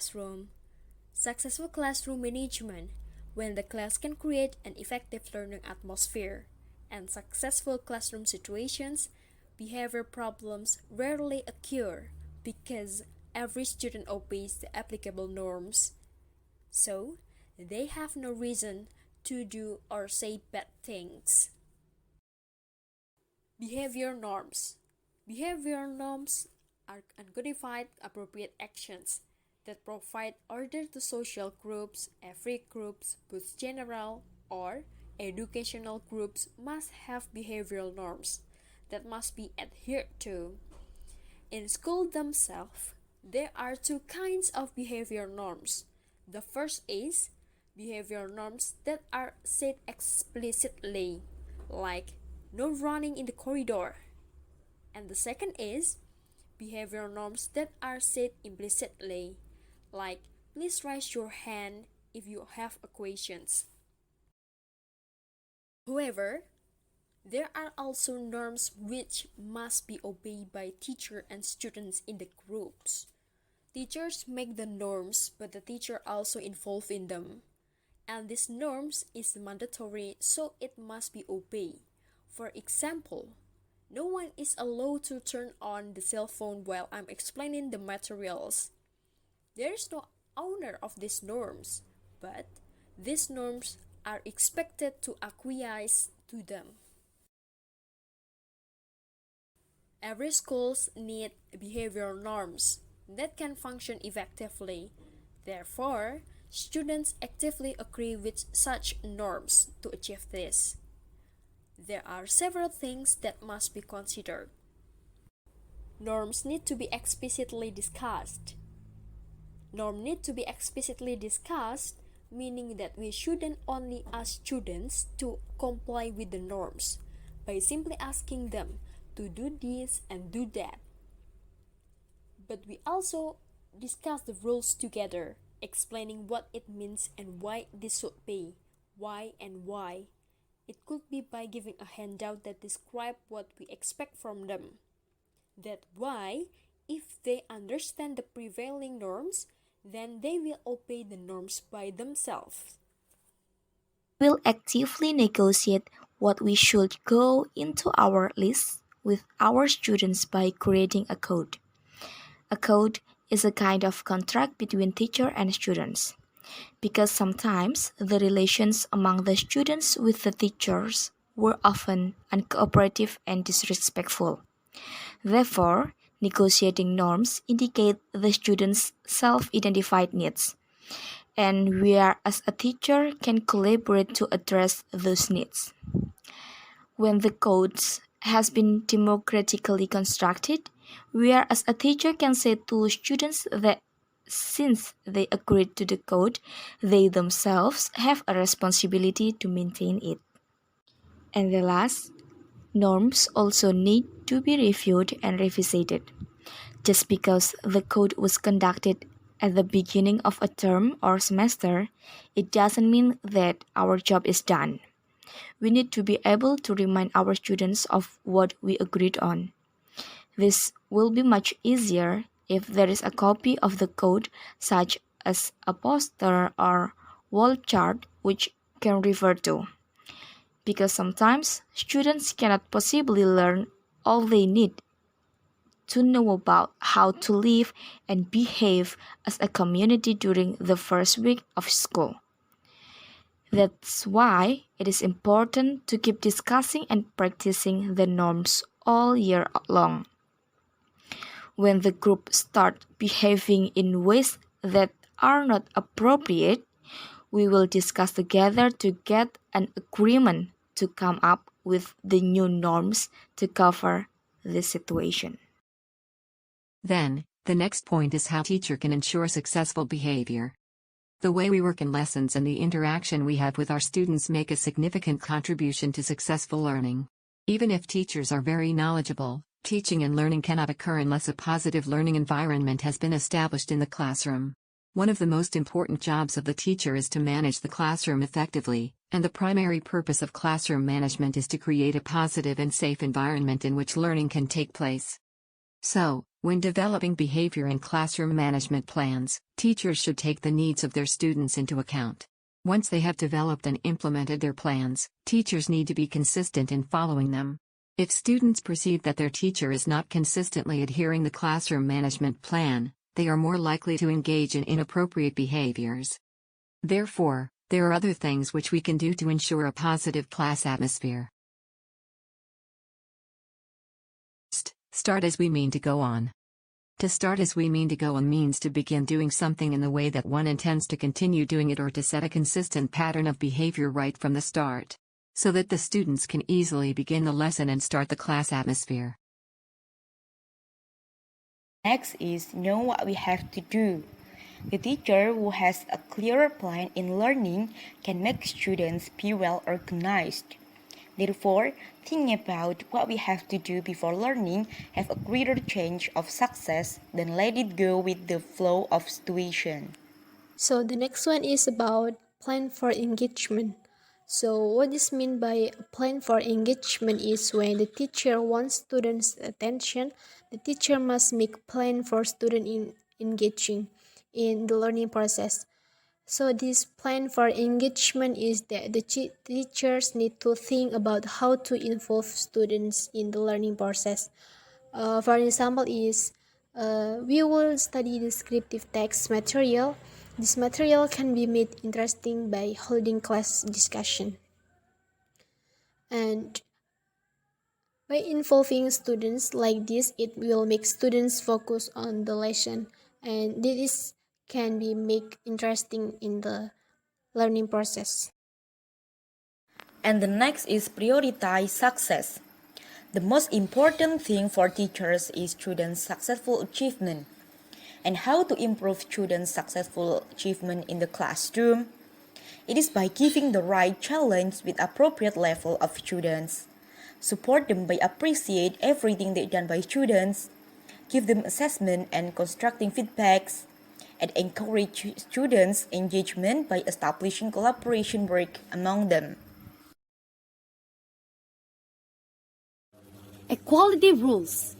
classroom. Successful classroom management, when the class can create an effective learning atmosphere, and successful classroom situations, behavior problems rarely occur because every student obeys the applicable norms. So, they have no reason to do or say bad things. Behavior norms. Behavior norms are uncodified appropriate actions that provide order to social groups. Every groups, both general or educational groups, must have behavioral norms that must be adhered to. In school themselves, there are two kinds of behavior norms. The first is behavior norms that are said explicitly, like no running in the corridor. And the second is behavior norms that are said implicitly, like please raise your hand if you have a questions. However, there are also norms which must be obeyed by teacher and students in the groups. Teachers make the norms, but the teacher also involved in them. And these norms is mandatory, so it must be obeyed. For example, no one is allowed to turn on the cell phone while I'm explaining the materials. There is no owner of these norms, but these norms are expected to acquiesce to them. Every schools need behavioral norms that can function effectively. Therefore, students actively agree with such norms to achieve this. There are several things that must be considered. Norms need to be explicitly discussed. Norms need to be explicitly discussed, meaning that we shouldn't only ask students to comply with the norms by simply asking them to do this and do that. But we also discuss the rules together, explaining what it means and why this should be, why and why. It could be by giving a handout that describes what we expect from them. That why, if they understand the prevailing norms, then they will obey the norms by themselves. We'll actively negotiate what we should go into our list with our students by creating a code. A code is a kind of contract between teacher and students, because sometimes the relations among the students with the teachers were often uncooperative and disrespectful. Therefore, negotiating norms indicate the students' self-identified needs, and we are as a teacher can collaborate to address those needs. When the codes has been democratically constructed, we are as a teacher can say to students that since they agreed to the code, they themselves have a responsibility to maintain it. And the last, norms also need to be reviewed and revisited. Just because the code was conducted at the beginning of a term or semester, it doesn't mean that our job is done. We need to be able to remind our students of what we agreed on. This will be much easier if there is a copy of the code, such as a poster or wall chart, which can refer to. Because sometimes students cannot possibly learn all they need to know about how to live and behave as a community during the first week of school. That's why it is important to keep discussing and practicing the norms all year long. When the group start behaving in ways that are not appropriate, we will discuss together to get an agreement to come up with the new norms to cover this situation. Then, the next point is how teacher can ensure successful behavior. The way we work in lessons and the interaction we have with our students make a significant contribution to successful learning. Even if teachers are very knowledgeable, teaching and learning cannot occur unless a positive learning environment has been established in the classroom. One of the most important jobs of the teacher is to manage the classroom effectively, and the primary purpose of classroom management is to create a positive and safe environment in which learning can take place. So, When developing behavior and classroom management plans, teachers should take the needs of their students into account. Once they have developed and implemented their plans, teachers need to be consistent in following them. If students perceive that their teacher is not consistently adhering the classroom management plan, they are more likely to engage in inappropriate behaviors. Therefore, there are other things which we can do to ensure a positive class atmosphere. Start as we mean to go on. To start as we mean to go on means to begin doing something in the way that one intends to continue doing it, or to set a consistent pattern of behavior right from the start, so that the students can easily begin the lesson and start the class atmosphere. Next is know what we have to do. The teacher who has a clearer plan in learning can make students be well organized. Therefore, think about what we have to do before learning have a greater chance of success than let it go with the flow of situation. So the next one is about plan for engagement. So what is mean by plan for engagement is when the teacher wants students' attention, the teacher must make plan for student in engaging in the learning process. So this plan for engagement is that the teachers need to think about how to involve students in the learning process. For example is we will study descriptive text material. This material can be made interesting by holding class discussion. And by involving students like this, it will make students focus on the lesson, and this can be make interesting in the learning process. And the next is prioritize success. The most important thing for teachers is students' successful achievement. And how to improve students' successful achievement in the classroom? It is by giving the right challenge with appropriate level of students. Support them by appreciate everything they done by students. Give them assessment and constructive feedbacks. And encourage students' engagement by establishing collaboration work among them. Equality rules.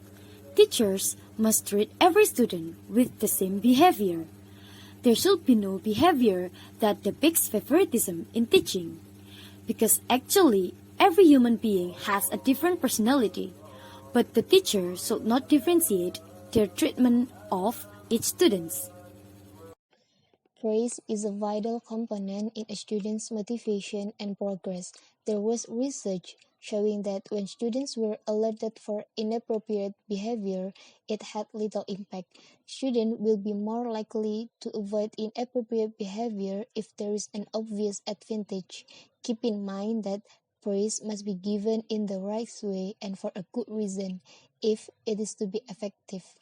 Teachers must treat every student with the same behavior. There should be no behavior that depicts favoritism in teaching, because actually every human being has a different personality, but the teacher should not differentiate their treatment of each student. Praise is a vital component in a student's motivation and progress. There was research showing that when students were alerted for inappropriate behavior, it had little impact. Students will be more likely to avoid inappropriate behavior if there is an obvious advantage. Keep in mind that praise must be given in the right way and for a good reason if it is to be effective.